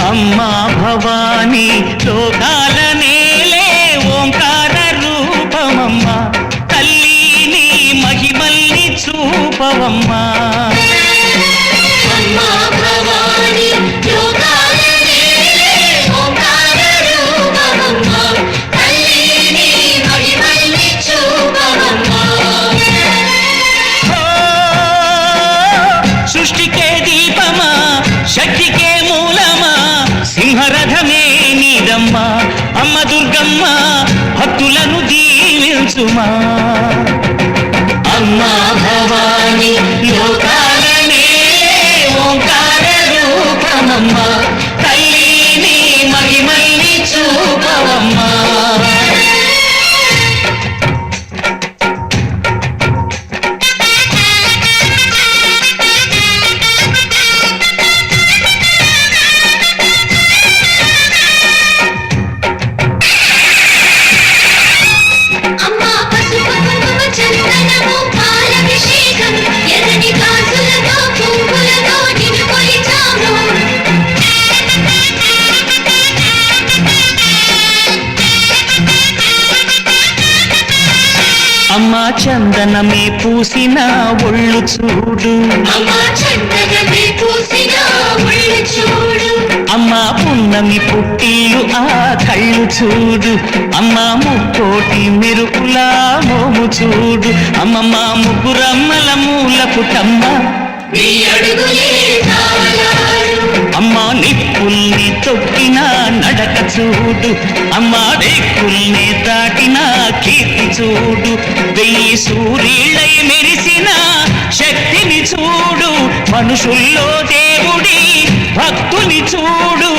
అమ్మా భవానీ లోకాల నేలే ఓంకార రూపమమ్మా, తల్లి నీ మహిమల్ని చూపవమ్మా. సృష్టికే దీపమా, శక్తికే మూలమా, సింహరథమే నీదమ్మా. అమ్మ దుర్గమ్మ భక్తులను దీవించుమా. అమ్మా భవానీ లోకాల నేలే ఓంకార రూపమమ్మా, తల్లి నీ మహిమల్ని చూపవమ్మా. అమ్మా చందనమే పూసిన ఒళ్ళు చూడు, అమ్మా పున్నమి పుట్టిలు ఆ కళ్ళు చూడు, అమ్మా ముక్కోటి మెరుపులా మోము చూడు. అమ్మమ్మ ముగ్గురమ్మల మూల పుటమ్మ, అమ్మా నిప్పుల్ని తొక్కిన నడక చూడు, అమ్మా రేకుల్ని దాటిన కీర్తి చూడు. 1000 సూర్యులై మెరిసిన శక్తిని చూడు, మనుషుల్లో దేవుడి భక్తుని చూడు.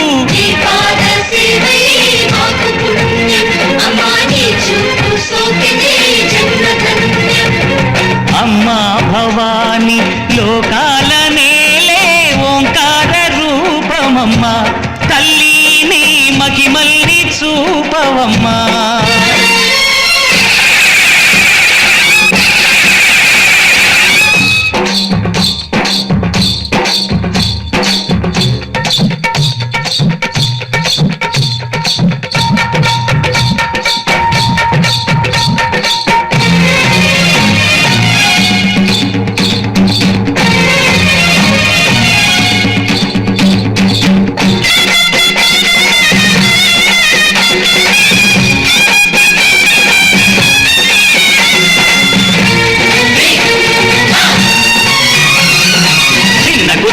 అమ్మా భవానీ లోకాల నేలే ఓంకార రూపమమ్మా, తల్లి నీ మహిమల్ని చూపవమ్మా.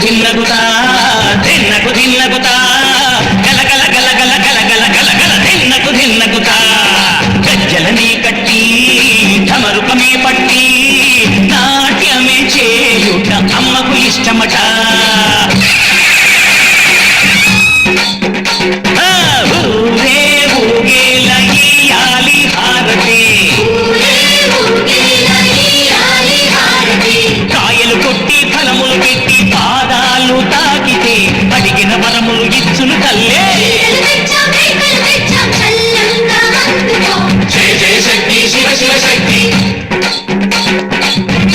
ధిన్నగుతా ధిన్నగు ధిన్నగుతా గల గల గల గల గల గల గల గల ధిన్నగు ధిన్నగుతా. గజ్జలనే కట్టి ఢమరుకమే పట్టి నాట్యమే చేయుట అమ్మకు ఇష్టమట. ఊరే ఊగేల ఇయ్యాలి హారతి, కాయలు కొట్టి ఫలములు పెట్టి పాదాలు తాకితే అడిగిన వరములు ఇచ్చును తల్లే. జయ జయ శక్తి శివ శివ శక్తి,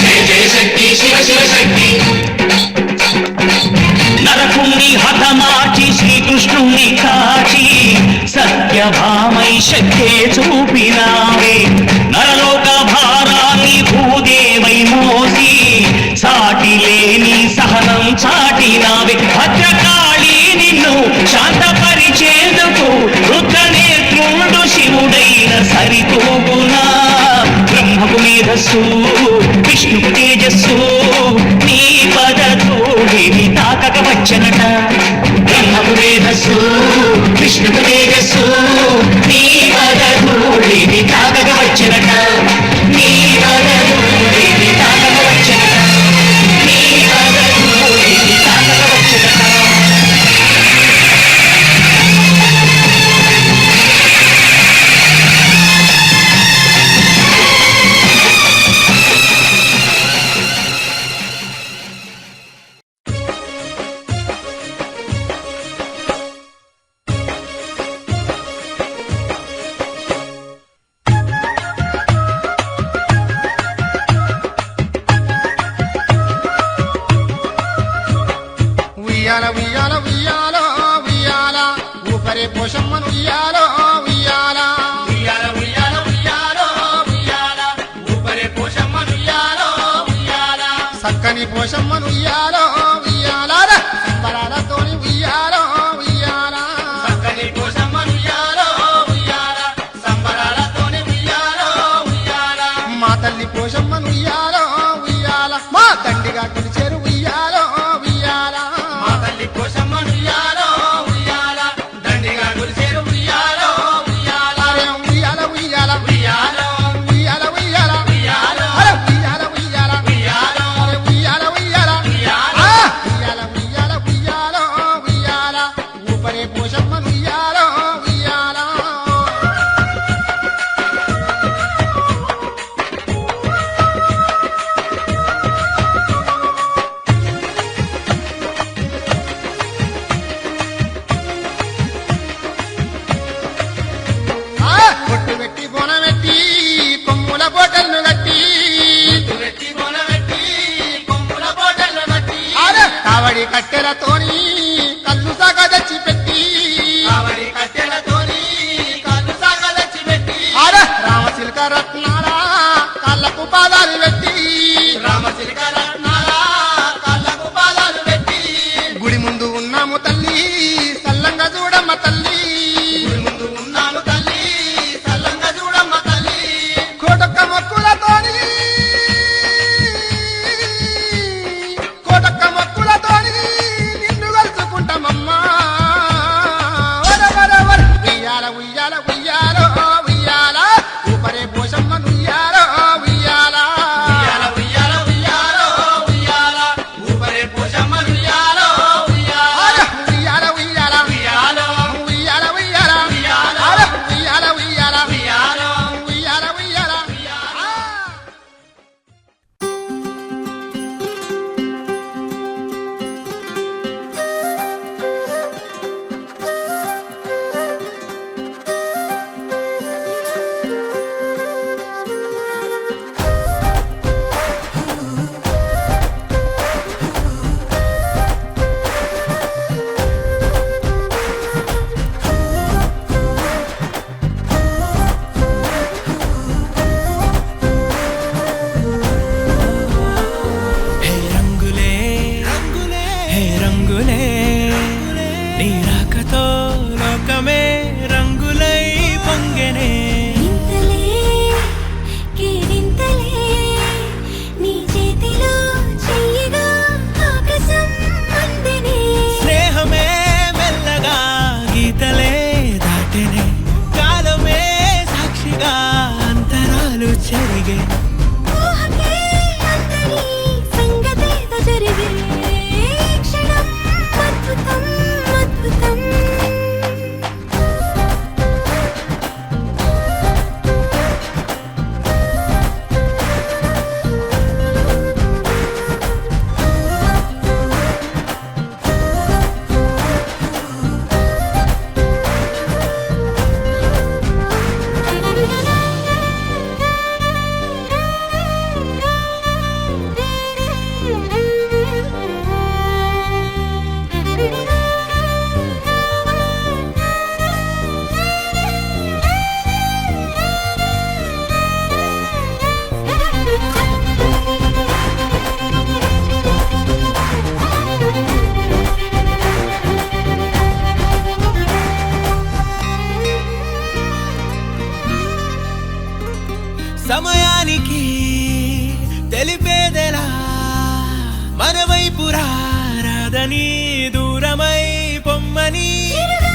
జయ జయ శక్తి శివ శివ శక్తి. నరకుణ్ణి హతమార్చి శ్రీకృష్ణుణ్ణి కాచి సత్యభామై శక్తే చూపినావే. నరలోక భారాన్ని భూదేవై మోసి సాటి లేని సహనం చాటినావే. భద్రకాళి నిన్ను శాంతపరిచేందుకు రుద్రనేత్రుడు శివుడైన సరితూగునా. బ్రహ్మకు మేధస్సు విష్ణుకు తేజస్సు నీ పదధూళిని తాకక వచ్చనట. బ్రహ్మకు మేధస్సు విష్ణుకు తేజస్సు నీ పదధూళిని తాకక వచ్చనట. నీ పదధూళిని తాకక వచ్చనట, నీ పదధూళిని తాకక వచ్చనట. ఉయ్యాలో ఉయ్యాల ఊపరే పోషమ్మను ఉయ్యాలో ఉయ్యాల ఉయ్యాల ఉయ్యాల ఉయ్యాలో ఉయ్యాల ఊపరే పోషమ్మను ఉయ్యాలో ఉయ్యాల చక్కని పోషమ్మను ఉయ్యాలో ఉయ్యాల సంబరాలతోని ఉయ్యాలో ఉయ్యాల చక్కని పోషమ్మను ఉయ్యాలో ఉయ్యాల సంబరాలతోని ఉయ్యాలో ఉయ్యాల మా తల్లి పోషమ్మను ఉయ్యాలో ఉయ్యాల మా దండిగా పిలిచేరు ఉయ్యాలో ఉయ్యాల మా తల్లి పోషమ్మను ఉయ్యాలో ఉయ్యాల దండిగా గురిసేరు ఉయ్యాలో ఉయ్యాల ఉయ్యాల ఉయ్యాల ఉయ్యాలో ఉయ్యాల ఉయ్యాల ఉయ్యాలో అరే ఉయ్యాల ఉయ్యాల ఉయ్యాలో అరే ఉయ్యాల ఉయ్యాల ఉయ్యాల ఆ! ఉయ్యాల ఉయ్యాల ఉయ్యాల ఉయ్యాల ఊపరే పోషమ్మను ఉయ్యాల ఉయ్యాల ఆ! కొట్టు పెట్టి బోనమెట్టి కొమ్ముల బోటలను కట్టి వెట్టి కొనబెట్టి కొమ్ముల బోటలు బట్టి అరే కావడి కట్టెలతోని కళ్ళు సాగ తెచ్చి పెట్టి కావడి కట్టెలతోని కళ్ళు సాగదచ్చి పెట్టి అరే రామచిలక రత్నాల కళ్ళకు పాదాలు పెట్టి రామచిలక రత్నాల కళ్ళకు పాదాలు పెట్టి గుడి ముందు ఉన్నాము తల్లి సల్లంగా చూడమ్మ తల్లి గుడి ముందు ఉన్నాను తల్లి సల్లంగా చూడమ్మ తల్లి కోటొక్క మొక్కులతోని నిన్ను కలుసుకుంటామమ్మా వరవరవర ఉయ్యాల ఉయ్యాల ఉయ్యాల ఉయ్యాల ఊపరే పోషమ్మను ఉయ్యాల ఉయ్యాల ఉయ్యాల ఉయ్యాల ఉయ్యాలో ఉయ్యాల ఊపరే పోషమ్మను ఉయ్యాలో ఉయ్యాల అరే ఉయ్యాల ఉయ్యాల ఉయ్యాలో ఉయ్యాల ఉయ్యాల ఉయ్యాల అరే ఉయ్యాల ఉయ్యాల ఉయ్యాలో ఉయ్యాల ఉయ్యాల ఆ! హే రంగులే రంగులే హే రంగులే నీ రాకతో లోకమే రంగులై పొంగెనే వింతలే కేరింతలే నీ చేతిలో చెయ్యగా ఆకాశం అందెనే స్నేహమే మెల్లగా గీతలే దాటెనే కాలమే సాక్షిగా అంతరాలు చెరిగే ఊహకే అందని సంగతేదో జరిగే ఈ క్షణం అద్భుతం అద్భుతం సమయానికి తెలిపేదెలా మన వైపు రాదని దూరమై పొమ్మని చిరుగా